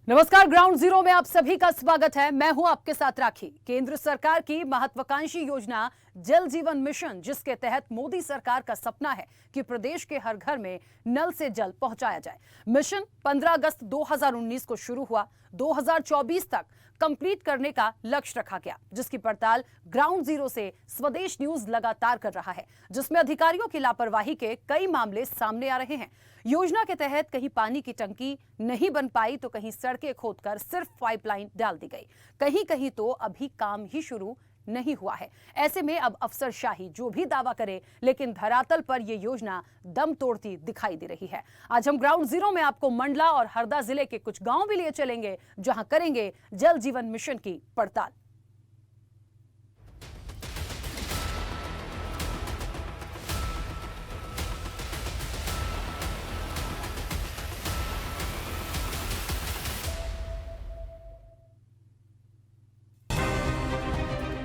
नमस्कार, ground zero में आप सभी का स्वागत है। मैं हूं आपके साथ राखी। केंद्र सरकार की महत्वाकांक्षी योजना जल जीवन मिशन, जिसके तहत मोदी सरकार का सपना है कि प्रदेश के हर घर में नल से जल पहुंचाया जाए। मिशन 15 अगस्त 2019 को शुरू हुआ, 2024 तक कंप्लीट करने का लक्ष्य रखा गया, जिसकी पड़ताल ग्राउंड जीरो से स्वदेश न्यूज लगातार कर रहा है, जिसमें अधिकारियों की लापरवाही के कई मामले सामने आ रहे हैं। योजना के तहत कहीं पानी की टंकी नहीं बन पाई तो कहीं सड़कें खोदकर सिर्फ पाइपलाइन डाल दी गई, कहीं कहीं तो अभी काम ही शुरू नहीं हुआ है। ऐसे में अब अफसरशाही जो भी दावा करे, लेकिन धरातल पर यह योजना दम तोड़ती दिखाई दे रही है। आज हम ग्राउंड जीरो में आपको मंडला और हरदा जिले के कुछ गांव भी लिए चलेंगे, जहां करेंगे जल जीवन मिशन की पड़ताल।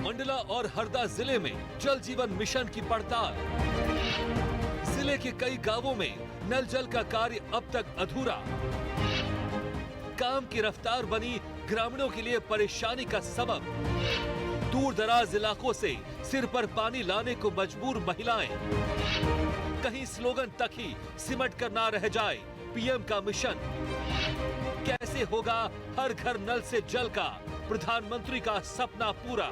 मंडला और हरदा जिले में जल जीवन मिशन की पड़ताल। जिले के कई गांवों में नल जल का कार्य अब तक अधूरा। काम की रफ्तार बनी ग्रामीणों के लिए परेशानी का सबब। दूर दराज इलाकों से सिर पर पानी लाने को मजबूर महिलाएं। कहीं स्लोगन तक ही सिमट कर ना रह जाए पीएम का मिशन। कैसे होगा हर घर नल से जल का प्रधानमंत्री का सपना पूरा।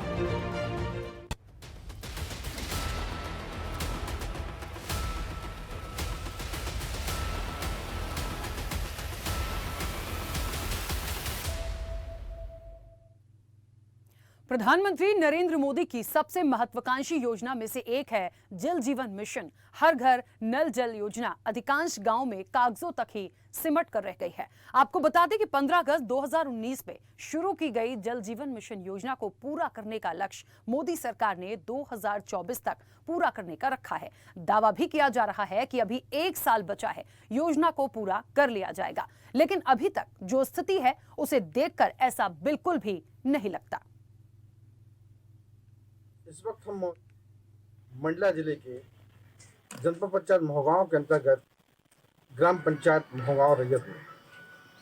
प्रधानमंत्री नरेंद्र मोदी की सबसे महत्वाकांक्षी योजना में से एक है जल जीवन मिशन। हर घर नल जल योजना अधिकांश गांव में कागजों तक ही सिमट कर रह गई है। आपको बता दें कि 15 अगस्त 2019 में शुरू की गई जल जीवन मिशन योजना को पूरा करने का लक्ष्य मोदी सरकार ने 2024 तक पूरा करने का रखा है। दावा भी किया जा रहा है कि अभी 1 साल बचा है, योजना को पूरा कर लिया जाएगा, लेकिन अभी तक जो स्थिति है उसे देखकर ऐसा बिल्कुल भी नहीं लगता। इस वक्त हम मंडला जिले के जनपद पंचायत मोहगांव के अंतर्गत ग्राम पंचायत मोहगांव रैयत में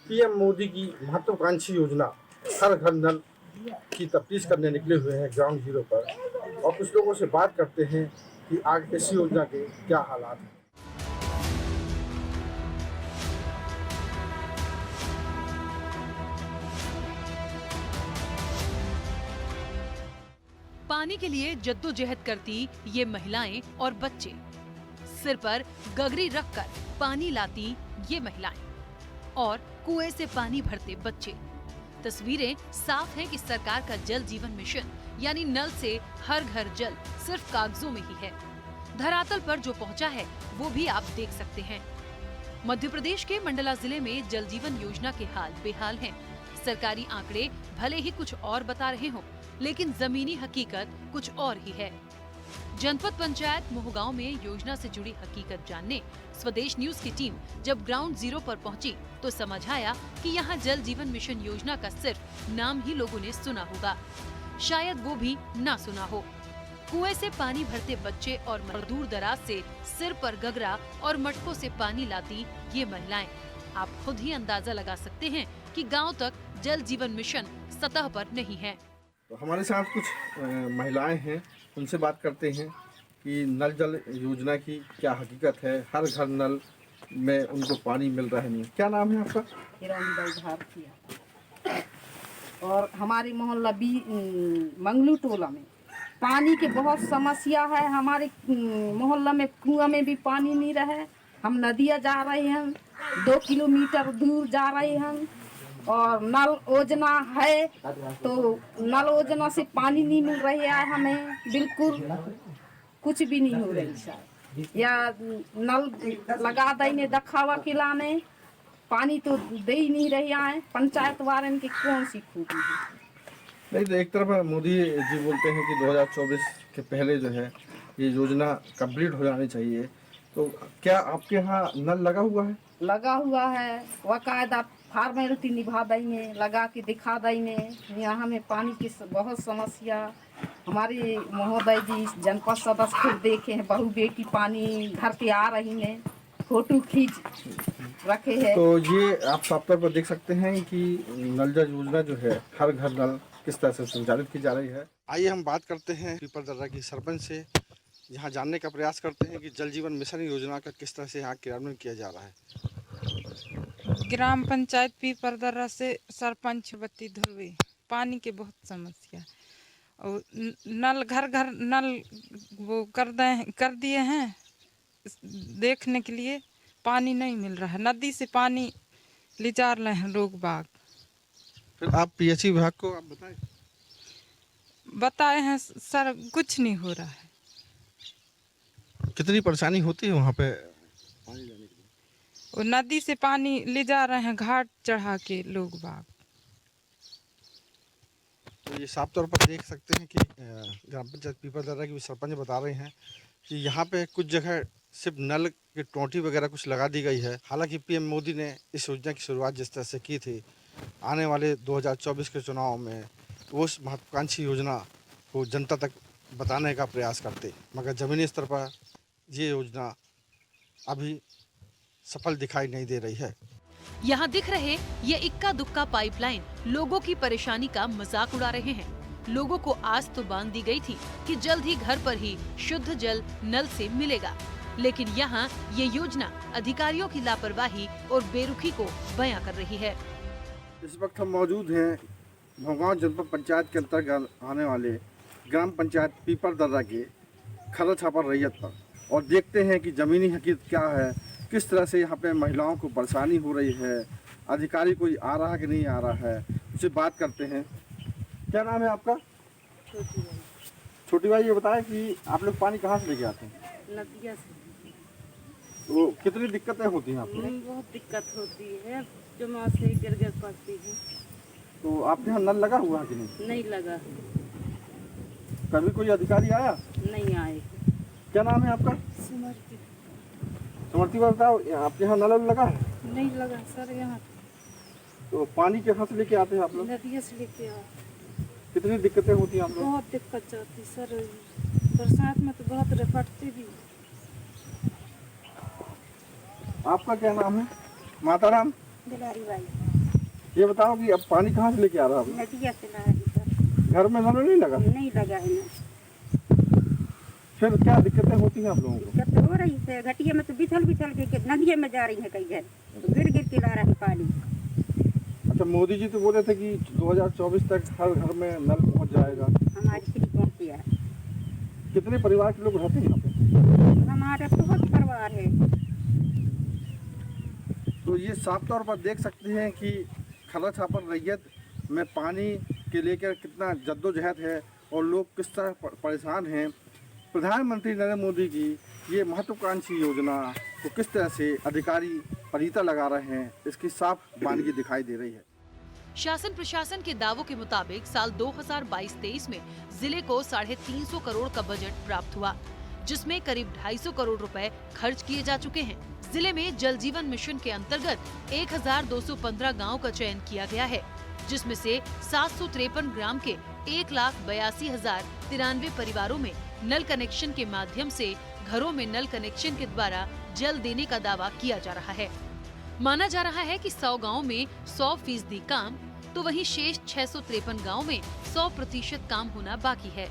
पीएम मोदी की महत्वाकांक्षी योजना हर घर नल की तफ्तीश करने निकले हुए हैं ग्राउंड जीरो पर, और कुछ लोगों से बात करते हैं कि आगे इस योजना के क्या हालात हैं। पानी के लिए जद्दोजहद करती ये महिलाएं और बच्चे, सिर पर गगरी रखकर पानी लाती ये महिलाएं और कुएं से पानी भरते बच्चे। तस्वीरें साफ है कि सरकार का जल जीवन मिशन यानी नल से हर घर जल सिर्फ कागजों में ही है। धरातल पर जो पहुंचा है वो भी आप देख सकते हैं। मध्य प्रदेश के मंडला जिले में जल जीवन योजना के हाल बेहाल हैं। सरकारी आंकड़े भले ही कुछ और बता रहे हों, लेकिन जमीनी हकीकत कुछ और ही है। जनपद पंचायत मोहगांव में योजना से जुड़ी हकीकत जानने स्वदेश न्यूज की टीम जब ग्राउंड जीरो पर पहुंची तो समझ आया कि यहाँ जल जीवन मिशन योजना का सिर्फ नाम ही लोगों ने सुना होगा, शायद वो भी ना सुना हो। कुएं से पानी भरते बच्चे और दूर दराज से सिर पर गगरा और मटकों से पानी लाती ये महिलाएं। आप खुद ही अंदाजा लगा सकते हैं कि गाँव तक जल जीवन मिशन सतह पर नहीं है। तो हमारे साथ कुछ महिलाएं हैं, उनसे बात करते हैं कि नल जल योजना की क्या हकीकत है, हर घर नल में उनको पानी मिल रहा है नहीं। क्या नाम है आपका? हिरौनी भारतीय। और हमारी मोहल्ला मंगलू टोला में पानी की बहुत समस्या है। हमारे मोहल्ला में कुआं में भी पानी नहीं रहे। हम नदियाँ जा रहे हैं, 2 किलोमीटर दूर जा रहे हैं, और नल योजना है तो नल योजना से पानी नहीं मिल रही है हमें, बिल्कुल कुछ भी नहीं हो रही है। या नल लगा देने दिखावा खिलाने, पानी तो दे ही नहीं रही है। पंचायत वाले की कौन सी खूबी है? नहीं तो एक तरफ मोदी जी बोलते हैं कि 2024 के पहले जो है ये योजना कंप्लीट हो जानी चाहिए, तो क्या आपके यहाँ नल लगा हुआ है? लगा हुआ है, बाकायदा फॉर्मेलिटी निभा देंगे, लगा के दिखा देंगे। यहाँ हमें पानी की बहुत समस्या। हमारे महोदय जी जनपद सदस्य खुद देखे हैं, बहू बेटी पानी घर पे आ रही हैं, फोटो खींच रखे हैं। तो ये आप साफ तौर पर देख सकते हैं कि नल जल योजना जो है हर घर नल किस तरह से संचालित की जा रही है। आइए हम बात करते हैं पीपलदर्रा की सरपंच से, यहाँ जानने का प्रयास करते हैं कि जल जीवन मिशन योजना का किस तरह से यहाँ क्रियान्वयन किया जा रहा है। ग्राम पंचायत पीपलदर्रा से सरपंच बत्ती धुरवी। पानी के बहुत समस्या और नल घर घर नल वो कर दिए हैं। देखने के लिए पानी नहीं मिल रहा है, नदी से पानी ले जा रहे हैं लोग बाग। फिर आप पीएचई विभाग को आप बताए हैं सर, कुछ नहीं हो रहा है। कितनी परेशानी होती है वहाँ पे पानी लाने के लिए? और नदी से पानी ले जा रहे हैं घाट चढ़ा के लोग बाग। तो ये साफ तौर पर देख सकते हैं कि ग्राम पंचायत पीपलदर्रा की सरपंच बता रहे हैं कि यहाँ पे कुछ जगह सिर्फ नल की टोंटी वगैरह कुछ लगा दी गई है। हालांकि पीएम मोदी ने इस योजना की शुरुआत जिस तरह से की थी, आने वाले 2024 के चुनाव में वो उस महत्वाकांक्षी योजना को जनता तक बताने का प्रयास करते, मगर ज़मीनी स्तर पर ये योजना अभी सफल दिखाई नहीं दे रही है। यहाँ दिख रहे ये इक्का दुक्का पाइपलाइन लोगों की परेशानी का मजाक उड़ा रहे हैं। लोगों को आस तो बांध दी गई थी कि जल्द ही घर पर ही शुद्ध जल नल से मिलेगा, लेकिन यहाँ ये योजना अधिकारियों की लापरवाही और बेरुखी को बयां कर रही है। इस वक्त हम मौजूद हैं भोगांव जनपद पंचायत के अंतर्गत आने वाले ग्राम पंचायत पीपलदर्रा के खरल छापर रैयत पर, और देखते हैं कि ज़मीनी हकीकत क्या है, किस तरह से यहाँ पे महिलाओं को परेशानी हो रही है, अधिकारी कोई आ रहा है कि नहीं आ रहा है, उससे बात करते हैं। क्या नाम है आपका? छोटी भाई, ये बताएं कि आप लोग पानी कहाँ से लेके आते हैं? नदिया से। तो कितनी दिक्कतें होती हैं आपको? बहुत दिक्कत होती है, जमा से गिर पड़ती है। तो आपके यहाँ नल लगा हुआ है कि नहीं? नहीं लगा। कभी कोई अधिकारी आया? नहीं आए। क्या नाम है आपका? समर्पित। समर्ति बताओ, आपके यहाँ नल लगा है? नहीं लगा सर यहाँ। तो पानी कहाँ से लेके आते हैं आप लोग? नदिया से लेके आओ। कितनी दिक्कतें होती हैं आप लोग? बहुत दिक्कत जाती सर, बरसात में तो बहुत रपटती भी। आपका क्या नाम है? माता राम। दिलारी बाई। ये बताओ कि अब पानी कहाँ से लेके आ रहा है? नदिया से ला रही सर। घर में नल नहीं लगा? नहीं लगा है ना। फिर क्या दिक्कतें होती हैं आप लोगों को? दिक्कत हो रही है, घटिया में तो बिछल के नदिया में जा रही है कई घर, तो गिर के ला रहा है पानी। अच्छा, मोदी जी तो बोले थे कि 2024 तक हर घर में नल पहुंच जाएगा। हमारी फ्री पहुँच गया। कितने परिवार के लोग रहते हैं यहाँ पे? हमारा बहुत परिवार है। तो ये साफ तौर पर देख सकते हैं कि खरल छापर रैयत में पानी के लेकर कितना जद्दोजहद है और लोग किस तरह परेशान हैं। प्रधानमंत्री नरेंद्र मोदी की ये महत्वाकांक्षी योजना को किस तरह से अधिकारी पलीता लगा रहे हैं, इसकी साफ बानगी दिखाई दे रही है। शासन प्रशासन के दावों के मुताबिक साल 2022-23 में जिले को 350 करोड़ का बजट प्राप्त हुआ, जिसमें करीब 250 करोड़ रुपए खर्च किए जा चुके हैं। जिले में जल जीवन मिशन के अंतर्गत 1215 गाँव का चयन किया गया है, जिसमें से 753 ग्राम के 1,82,093 परिवारों में नल कनेक्शन के माध्यम से घरों में नल कनेक्शन के द्वारा जल देने का दावा किया जा रहा है। माना जा रहा है कि 100 गाँव में 100% काम, तो वहीं शेष 653 गाँव में 100% काम होना बाकी है।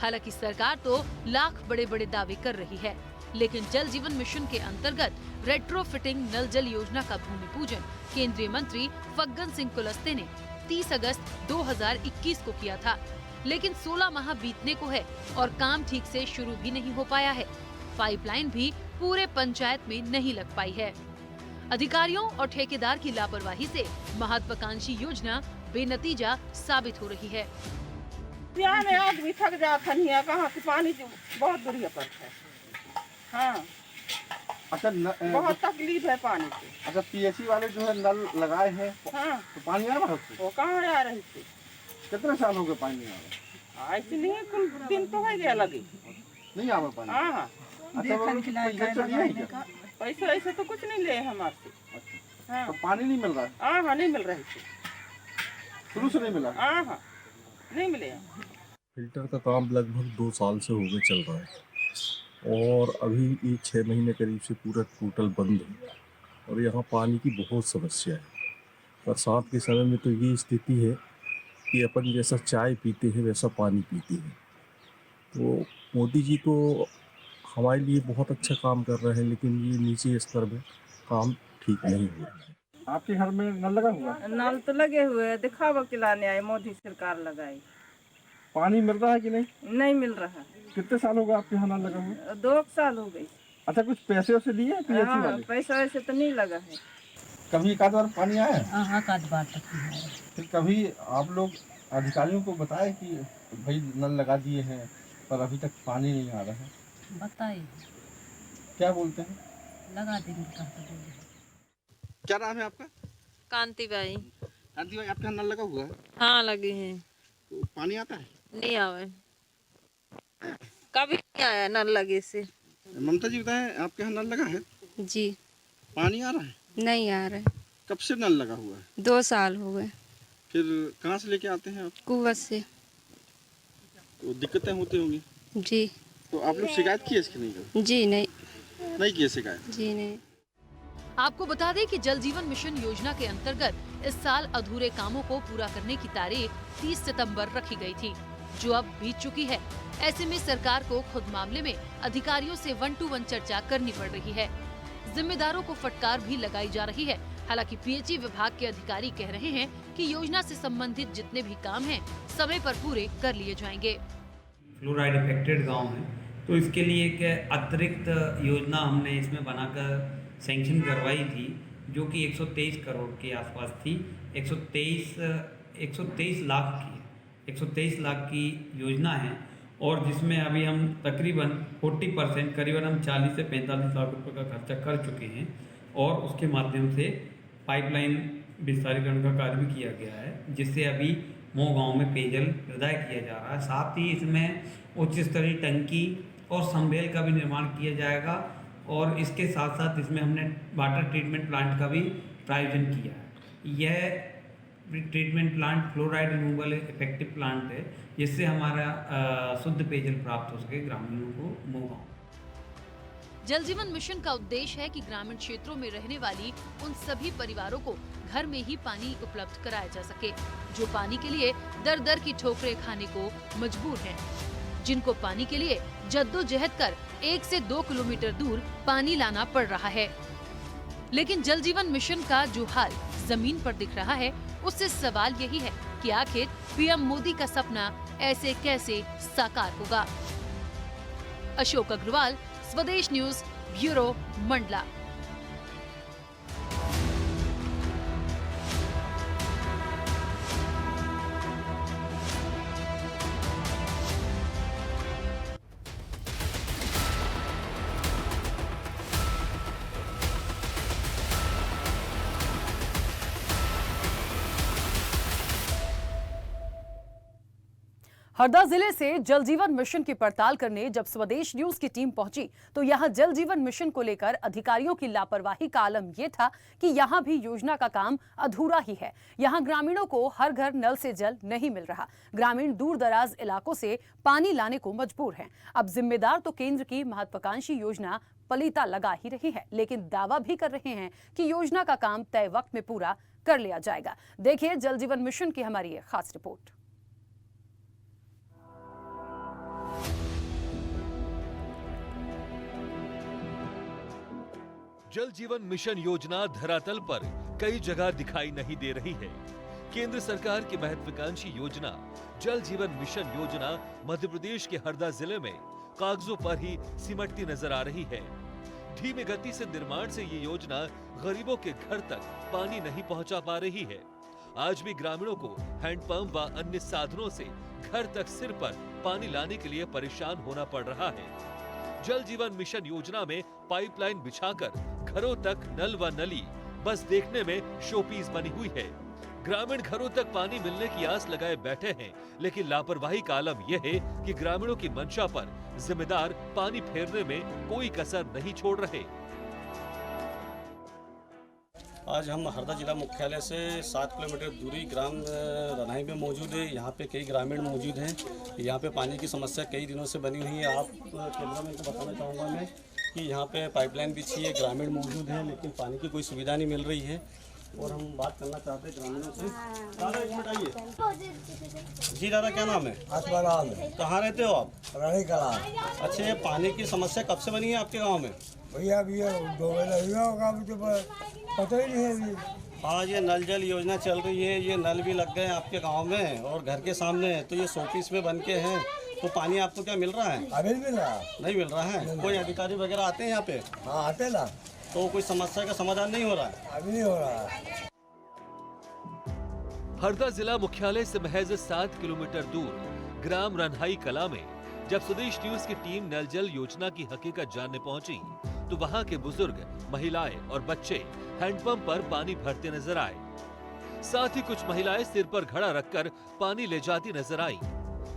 हालांकि सरकार तो लाख बड़े बड़े दावे कर रही है, लेकिन जल जीवन मिशन के अंतर्गत रेट्रोफिटिंग नल जल योजना का भूमि पूजन केंद्रीय मंत्री फग्गन सिंह कुलस्ते ने 30 अगस्त 2021 को किया था, लेकिन 16 माह बीतने को है और काम ठीक से शुरू भी नहीं हो पाया है। पाइपलाइन भी पूरे पंचायत में नहीं लग पाई है। अधिकारियों और ठेकेदार की लापरवाही से महत्वाकांक्षी योजना बेनतीजा साबित हो रही है। यहाँ में आदमी थक जाता नहीं है, कहाँ से पानी जो बहुत बुरी पड़ता है। हाँ, अच्छा बहुत तकलीफ है पानी की। अच्छा, पीएचई वाले जो है नल लगाए हैं, हाँ, तो पानी आ रहा है? वो कहाँ आ रही थी? कितने साल हो गए पानी नहीं आ रहा? ऐसे नहीं, कुल दिन तो है गया लगी। नहीं आ रहा पानी? हाँ, अच्छा, वो पैसा दिया है क्या? पैसे ऐसे तो कुछ नहीं लिए हमारे से। हाँ, तो पानी नहीं मिल रहा है? हाँ, हाँ, नहीं मिल रही थी। शुरू से नहीं मिला? हाँ, हाँ, नहीं मिले। फिल्टर का काम लगभग 2 साल से हो गए चल रहा है। और अभी ये 6 महीने करीब से पूरा टोटल बंद है और यहाँ पानी की बहुत समस्या है। बरसात के समय में तो ये स्थिति है कि अपन जैसा चाय पीते हैं वैसा पानी पीते हैं। तो मोदी जी तो हमारे लिए बहुत अच्छा काम कर रहे हैं, लेकिन ये नीचे स्तर में काम ठीक नहीं हो रहा है। आपके घर में नल लगा हुआ है? नल तो लगे हुए हैं, दिखावा खिलाने आए, मोदी सरकार लगाई। पानी मिल रहा है कि नहीं? नहीं मिल रहा। कितने साल हो गए आपके यहाँ नल लगा हुआ? 2 साल हो गई। अच्छा, कुछ पैसे वैसे दिए हैं PHC हाँ, वाले? पैसा वैसे तो नहीं लगा है। कभी एक आध बार पानी आया है? हाँ, काद बार तक नहीं आया। फिर कभी आप लोग अधिकारियों को बताए कि भाई नल लगा दिए हैं पर अभी तक पानी नहीं आ रहा है? बताइए, क्या बोलते हैं? लगा देंगे कहते बोले। क्या नाम है आपका? कांतिबाई। कांति भाई, आपके यहाँ नल लगा हुआ है? हाँ लगी है। तो पानी आता है? नहीं आवे, कभी नहीं आया नल लगे से। ममता जी बताएं, आपके यहाँ नल लगा है? जी पानी आ रहा है? नहीं आ रहा है। कब से नल लगा हुआ है? 2 साल हो गए। फिर कहाँ से लेके आते हैं आप? कुवत से। तो दिक्कतें होती होंगी? जी। तो आप लोग शिकायत की है इसकी? नहीं जी नहीं की है शिकायत? जी नहीं। आपको बता दें कि जल जीवन मिशन योजना के अंतर्गत इस साल अधूरे कामों को पूरा करने की तारीख 30 सितंबर रखी गई थी, जो अब बीत चुकी है। ऐसे में सरकार को खुद मामले में अधिकारियों से 1 to 1 चर्चा करनी पड़ रही है। जिम्मेदारों को फटकार भी लगाई जा रही है। हालांकि PHE विभाग के अधिकारी कह रहे हैं कि योजना से संबंधित जितने भी काम हैं, समय पर पूरे कर लिए जाएंगे। फ्लोराइड इफेक्टेड गांव है, तो इसके लिए एक अतिरिक्त योजना हमने इसमें बनाकर सैंक्शन करवाई थी, जो कि 123 करोड़ के आसपास थी। 123 लाख की योजना है और जिसमें अभी हम तकरीबन 40% करीबन हम 40 से 45 लाख रुपए का खर्चा कर चुके हैं और उसके माध्यम से पाइपलाइन विस्तारीकरण का कार्य भी किया गया है, जिससे अभी मोह गांव में पेयजल प्रदाय किया जा रहा है। साथ ही इसमें उच्च स्तरीय टंकी और संभेल का भी निर्माण किया जाएगा और इसके साथ साथ इसमें हमने वाटर ट्रीटमेंट प्लांट का भी प्रायोजन किया है। यह treatment plant fluoride removal effective plant है, जिससे हमारा शुद्ध पेयजल प्राप्त हो सके ग्रामीणों को मोह गाँव। जल जीवन मिशन का उद्देश्य है कि ग्रामीण क्षेत्रों में रहने वाली उन सभी परिवारों को घर में ही पानी उपलब्ध कराया जा सके, जो पानी के लिए दर दर की ठोकरें खाने को मजबूर हैं, जिनको पानी के लिए जद्दोजहद कर 1 से 2 किलोमीटर दूर पानी लाना पड़ रहा है। लेकिन जल जीवन मिशन का जो हाल जमीन पर दिख रहा है, उससे सवाल यही है कि आखिर PM मोदी का सपना ऐसे कैसे साकार होगा। अशोक अग्रवाल, स्वदेश न्यूज ब्यूरो, मंडला। हरदा जिले से जल जीवन मिशन की पड़ताल करने जब स्वदेश न्यूज की टीम पहुंची तो यहां जल जीवन मिशन को लेकर अधिकारियों की लापरवाही का आलम यह था कि यहां भी योजना का काम अधूरा ही है। यहां ग्रामीणों को हर घर नल से जल नहीं मिल रहा। ग्रामीण दूर दराज इलाकों से पानी लाने को मजबूर हैं। अब जिम्मेदार तो केंद्र की महत्वाकांक्षी योजना पलीता लगा ही रही है, लेकिन दावा भी कर रहे हैं कि योजना का काम तय वक्त में पूरा कर लिया जाएगा। देखिए जल जीवन मिशन की हमारी ये खास रिपोर्ट। जल जीवन मिशन योजना धरातल पर कई जगह दिखाई नहीं दे रही है। केंद्र सरकार की महत्वाकांक्षी योजना जल जीवन मिशन योजना मध्य प्रदेश के हरदा जिले में कागजों पर ही सिमटती नजर आ रही है। धीमी गति से निर्माण से ये योजना गरीबों के घर तक पानी नहीं पहुंचा पा रही है। आज भी ग्रामीणों को हैंडपंप व अन्य साधनों से घर तक सिर पर पानी लाने के लिए परेशान होना पड़ रहा है। जल जीवन मिशन योजना में पाइपलाइन बिछाकर घरों तक नल व नली बस देखने में शोपीस बनी हुई है। ग्रामीण घरों तक पानी मिलने की आस लगाए बैठे हैं, लेकिन लापरवाही का आलम यह है कि ग्रामीणों की मंशा पर जिम्मेदार पानी फेरने में कोई कसर नहीं छोड़ रहे। आज हम हरदा जिला मुख्यालय से 7 किलोमीटर दूरी ग्राम रनाई में मौजूद है। यहाँ पे कई ग्रामीण मौजूद हैं। यहाँ पे पानी की समस्या कई दिनों से बनी हुई है। आप कैमरा मैन को बताना चाहूँगा मैं कि यहाँ पे पाइपलाइन बिछी है, ग्रामीण मौजूद हैं, लेकिन पानी की कोई सुविधा नहीं मिल रही है। और हम बात करना चाहते हैं ग्रामीणों से। दादा एक मिनट आइए। जी दादा, क्या नाम है? अस्पताल। कहाँ रहते हो आप? रानी कला। अच्छा, ये पानी की समस्या कब से बनी है आपके गाँव में? भैया अभी 2 महीना होगा, मुझे पता ही नहीं है अभी। हाँ, ये नल जल योजना चल रही है। ये नल भी लग गए आपके गांव में और घर के सामने, तो ये 100 पीस में बन के हैं। तो पानी आपको क्या मिल रहा है? अभी मिल रहा, नहीं मिल रहा है। कोई अधिकारी वगैरह आते हैं यहाँ पे? हाँ आते ना। तो कोई समस्या का समाधान नहीं हो रहा है? अभी नहीं हो रहा है। हरदा जिला मुख्यालय से महज 7 किलोमीटर दूर ग्राम रन्हाई कला में जब स्वदेश न्यूज की टीम नल जल योजना की हकीकत जानने पहुंची, तो वहां के बुजुर्ग, महिलाएं और बच्चे हैंडपंप पर पानी भरते नजर आए। साथ ही कुछ महिलाएं सिर पर घड़ा रखकर पानी ले जाती नजर आईं।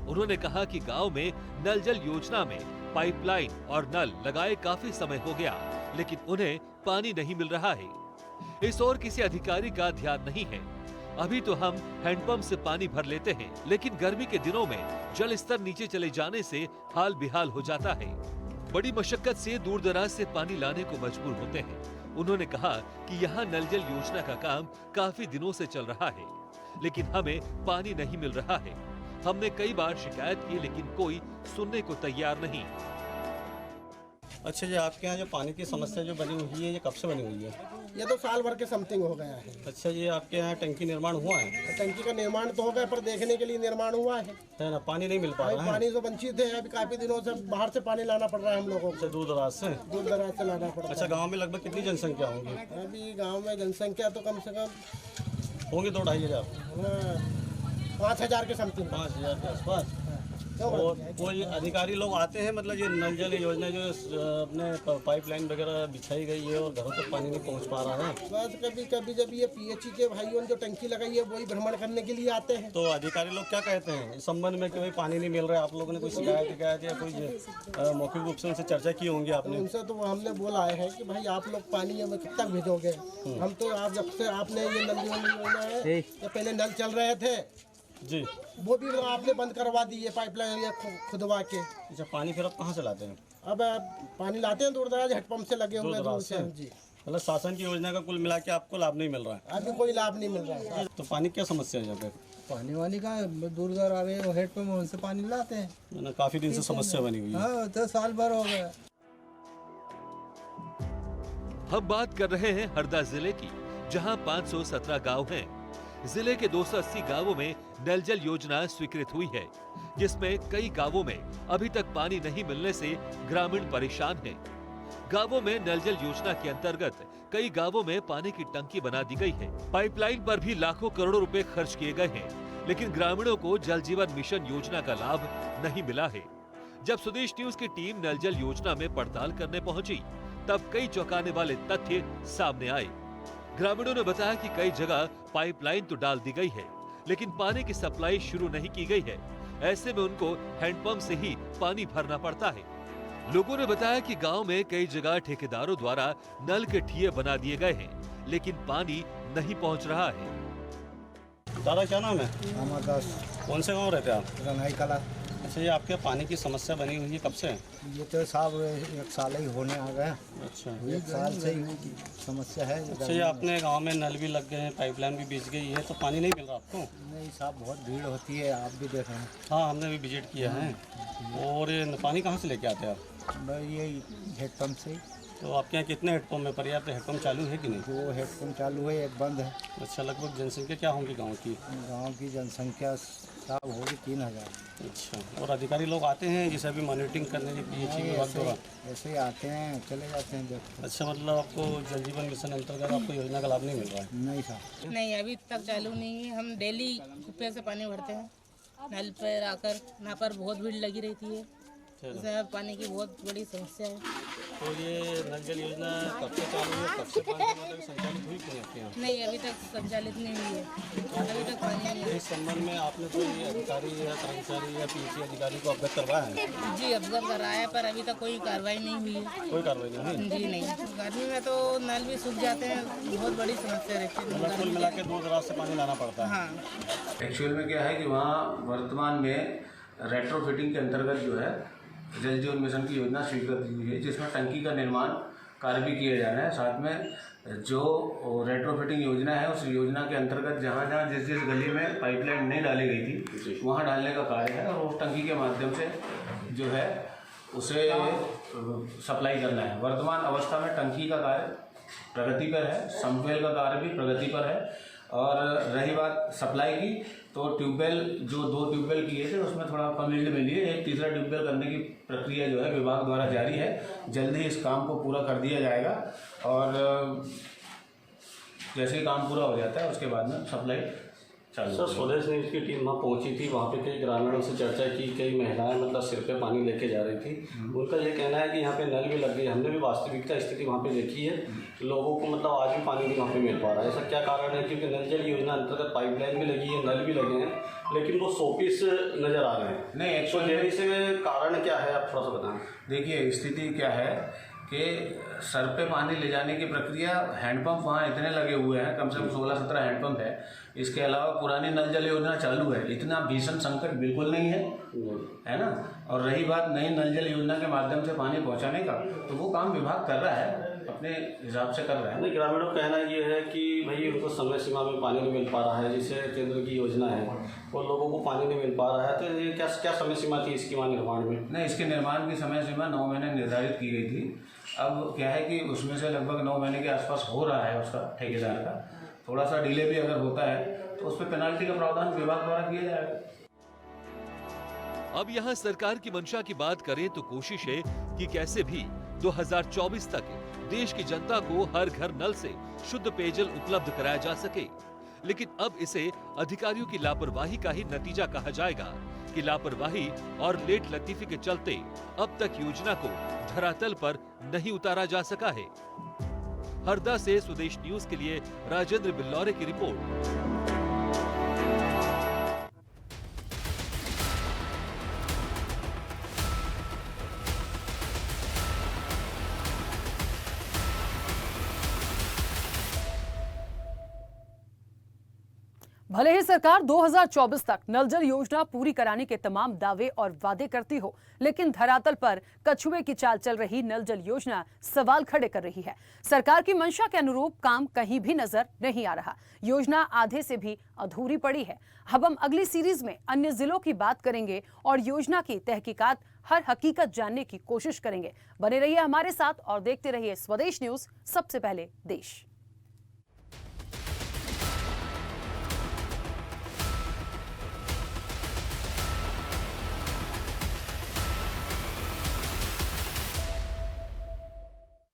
उन्होंने कहा कि गांव में नल जल योजना में पाइपलाइन और नल लगाए काफी समय हो गया, लेकिन उन्हें पानी नहीं मिल रहा है। इस ओर किसी अधिकारी का ध्यान नहीं है। अभी तो हम हैंडपंप से पानी भर लेते हैं, लेकिन गर्मी के दिनों में जल स्तर नीचे चले जाने से हाल बेहाल हो जाता है। बड़ी मशक्कत से दूर दराज से पानी लाने को मजबूर होते हैं। उन्होंने कहा कि यहाँ नल जल योजना का काम काफी दिनों से चल रहा है, लेकिन हमें पानी नहीं मिल रहा है। हमने कई बार शिकायत की, लेकिन कोई सुनने को तैयार नहीं। अच्छा जी, आपके यहाँ जो पानी की समस्या जो बनी हुई है, ये कब से बनी हुई है? ये तो साल भर के समथिंग हो गया है। अच्छा, ये आपके यहाँ टंकी निर्माण हुआ है? टंकी का निर्माण तो हो गया, पर देखने के लिए निर्माण हुआ है ना, पानी नहीं मिल पा रहा है। पानी तो वंचित है। अभी काफी दिनों से बाहर से पानी लाना पड़ रहा है हम लोगों को। दूर दराज से लाना पड़ रहा है। अच्छा, गाँव में लगभग कितनी जनसंख्या होगी? अभी गाँव में जनसंख्या तो कम से कम होंगे 2-2,500। 5,000 के समथिंग। 5,000 के आसपास। और कोई अधिकारी लोग आते हैं, मतलब ये नल जल योजना जो अपने पाइपलाइन वगैरह बिछाई गई है और घरों तक पानी नहीं पहुंच पा रहा है? बस कभी कभी जब ये पीएचई के भाइयों ने जो टंकी लगाई है वही भ्रमण करने के लिए आते हैं। तो अधिकारी लोग क्या कहते हैं इस संबंध में कि भाई पानी नहीं मिल रहा है? आप लोगों ने कोई शिकायत या कोई मौखिक रूप से उनसे चर्चा की होंगी आपने? उनसे तो हमने बोला है कि भाई आप लोग पानी हमें कब तक भेजोगे? हम तो आप जब से आपने ये नल योजना है, ये पहले नल चल रहे थे जी, वो भी आपने बंद करवा दी है, पाइपलाइन या खुदवा के। अच्छा, पानी फिर आप कहाँ से लाते हैं? अब पानी लाते हैं दूर दराज, हेडपंप से लगे हुए दूर से। जी, मतलब शासन की योजना का कुल मिला के आपको लाभ नहीं मिल रहा है? अभी कोई लाभ नहीं मिल रहा है। तो पानी क्या समस्या है यहाँ पे? पानी वानी का दूर दूर आ रहे हेडपंप, उनसे पानी लाते हैं। काफी दिन से समस्या बनी हुई है। हाँ, तो साल भर हो गया। हम बात कर रहे हैं हरदा जिले की, जहां 517 गांव हैं। जिले के 280 गांवों में नल जल योजना स्वीकृत हुई है, जिसमें कई गांवों में अभी तक पानी नहीं मिलने से ग्रामीण परेशान हैं। गांवों में नल जल योजना के अंतर्गत कई गांवों में पानी की टंकी बना दी गई है। पाइपलाइन पर भी लाखों करोड़ों रुपए खर्च किए गए हैं, लेकिन ग्रामीणों को जल जीवन मिशन योजना का लाभ नहीं मिला है। जब स्वदेश न्यूज की टीम नल जल योजना में पड़ताल करने पहुंची, तब कई चौंकाने वाले तथ्य सामने आए। ग्रामीणों ने बताया कि कई जगह पाइपलाइन तो डाल दी गई है, लेकिन पानी की सप्लाई शुरू नहीं की गई है। ऐसे में उनको हैंडपंप से ही पानी भरना पड़ता है। लोगों ने बताया कि गांव में कई जगह ठेकेदारों द्वारा नल के ठिये बना दिए गए हैं, लेकिन पानी नहीं पहुंच रहा है। दादा, क्या नाम है? अमरदास। कौन से गाँव रहते हैं आप? रनाई कला। अच्छा, ये आपके पानी की समस्या बनी हुई है कब से? ये तो साहब 1 साल ही होने आ गया। अच्छा, 1 साल से ही समस्या है। अच्छा, ये अपने गांव में नल भी लग गए हैं, पाइपलाइन भी बिछ गई है, तो पानी नहीं मिल रहा आपको? नहीं साहब, बहुत भीड़ होती है, आप भी देख रहे हैं। हाँ, हमने भी विजिट किया है। और ये पानी कहाँ से लेके आते हैं आप? ये हेडपम्प से। तो आपके यहाँ कितने हेडपम्प है? पर्याप्त हेडपम्प चालू है कि नहीं? 2 हेडपम्प चालू है, 1 बंद है। अच्छा, लगभग जनसंख्या क्या होगी गाँव की? गाँव की जनसंख्या साहब होगी 3,000। अच्छा, और अधिकारी लोग आते हैं जैसे अभी मॉनिटरिंग करने के पीएचई विभाग द्वारा? ऐसे ही आते हैं, चले जाते हैं देखते। अच्छा, मतलब आपको जल जीवन मिशन अंतर्गत आपको योजना का लाभ नहीं मिल रहा है? नहीं साहब, नहीं, अभी तक चालू नहीं है। हम डेली कुप्पे से पानी भरते हैं, नल पर आकर। यहाँ पर बहुत भीड़ लगी रहती है, पानी की बहुत बड़ी समस्या है। तो ये नल जल योजना कब से चालू है, कब से पानी मतलब संचालित हुई क्यों आपके यहाँ? नहीं, अभी तक संचालित नहीं हुई है, अभी तक पानी नहीं है। इस संबंध में आपने कोई अधिकारी या कर्मचारी या पीएचई अधिकारी को अवगत करवाया है? जी, अवगत कराया पर अभी तक कोई कार्रवाई नहीं हुई है। कोई कार्रवाई नहीं हुई? जी नहीं, गर्मी में तो नल भी सूख जाते हैं, बहुत बड़ी समस्या रहती है। मतलब कुल मिला के दूर दराज से पानी लाना पड़ता है। हाँ। एक्चुअल में क्या है कि वहाँ वर्तमान में रेट्रोफिटिंग के अंतर्गत जो है जल जीवन मिशन की योजना स्वीकृत हुई है, जिसमें टंकी का निर्माण कार्य भी किया जा रहा है। साथ में जो रेट्रोफिटिंग योजना है उस योजना के अंतर्गत जहाँ जहाँ जिस जिस गली में पाइपलाइन नहीं डाली गई थी वहाँ डालने का कार्य है, और उस टंकी के माध्यम से जो है उसे सप्लाई करना है। वर्तमान अवस्था में टंकी का कार्य प्रगति पर है, समवेल का कार्य भी प्रगति पर है। और रही बात सप्लाई की, तो ट्यूबवेल जो 2 ट्यूबवेल किए थे उसमें थोड़ा कमी मिली है। एक तीसरा ट्यूबवेल करने की प्रक्रिया जो है विभाग द्वारा जारी है। जल्दी इस काम को पूरा कर दिया जाएगा, और जैसे ही काम पूरा हो जाता है उसके बाद में सप्लाई चालू। सर, स्वदेश न्यूज़ की टीम वहाँ पहुँची थी, वहाँ पे कई ग्रामीणों से चर्चा की, कई महिलाएं मतलब सिर पे पानी लेके जा रही थी। उनका ये कहना है कि यहाँ पे नल भी लग गई। हमने भी वास्तविकता स्थिति वहाँ पे देखी है, लोगों को मतलब आज भी पानी नहीं वहाँ पे मिल पा रहा है। ऐसा क्या कारण है? क्योंकि नल जल योजना अंतर्गत पाइपलाइन भी लगी है, नल भी लगे हैं, लेकिन वो शोपीस नज़र आ रहे हैं। नहीं, एक्चुअली से कारण क्या है, आप थोड़ा सा बताएं। देखिए, स्थिति क्या है कि सर पे पानी ले जाने की प्रक्रिया, हैंडपंप वहाँ इतने लगे हुए हैं, कम से कम 16-17 हैंडपंप है। इसके अलावा पुरानी नल जल योजना चालू है, इतना भीषण संकट बिल्कुल नहीं है ना। और रही बात नई नल जल योजना के माध्यम से पानी पहुँचाने का, तो वो काम विभाग कर रहा है, अपने हिसाब से कर रहा है। नहीं, ग्रामीणों का कहना ये है कि भाई उनको समय सीमा में पानी नहीं मिल पा रहा है, जिससे केंद्र की योजना है और लोगों को पानी नहीं मिल पा रहा है। तो ये क्या समय सीमा थी इसकी वहाँ निर्माण में? नहीं, इसके निर्माण की समय सीमा 9 महीने निर्धारित की गई थी। अब क्या है कि उसमें से लगभग 9 महीने के आसपास हो रहा है उसका ठेकेदार का। थोड़ा सा डिले भी अगर होता है तो उस पर पेनाल्टी का प्रावधान विभाग द्वारा किया जाएगा। अब यहाँ सरकार की मंशा की बात करें तो कोशिश है कि कैसे भी 2024 तक देश की जनता को हर घर नल से शुद्ध पेयजल उपलब्ध कराया जा सके। लेकिन अब इसे अधिकारियों की लापरवाही का ही नतीजा कहा जाएगा कि लापरवाही और लेट लतीफी के चलते अब तक योजना को धरातल पर नहीं उतारा जा सका है। हरदा से स्वदेश न्यूज के लिए राजेंद्र बिल्लौरे की रिपोर्ट। भले ही सरकार 2024 तक नल जल योजना पूरी कराने के तमाम दावे और वादे करती हो, लेकिन धरातल पर कछुए की चाल चल रही नल जल योजना सवाल खड़े कर रही है। सरकार की मंशा के अनुरूप काम कहीं भी नजर नहीं आ रहा। योजना आधे से भी अधूरी पड़ी है। अब हम अगली सीरीज में अन्य जिलों की बात करेंगे और योजना की तहकीकात, हर हकीकत जानने की कोशिश करेंगे। बने रहिए हमारे साथ और देखते रहिए स्वदेश न्यूज, सबसे पहले देश।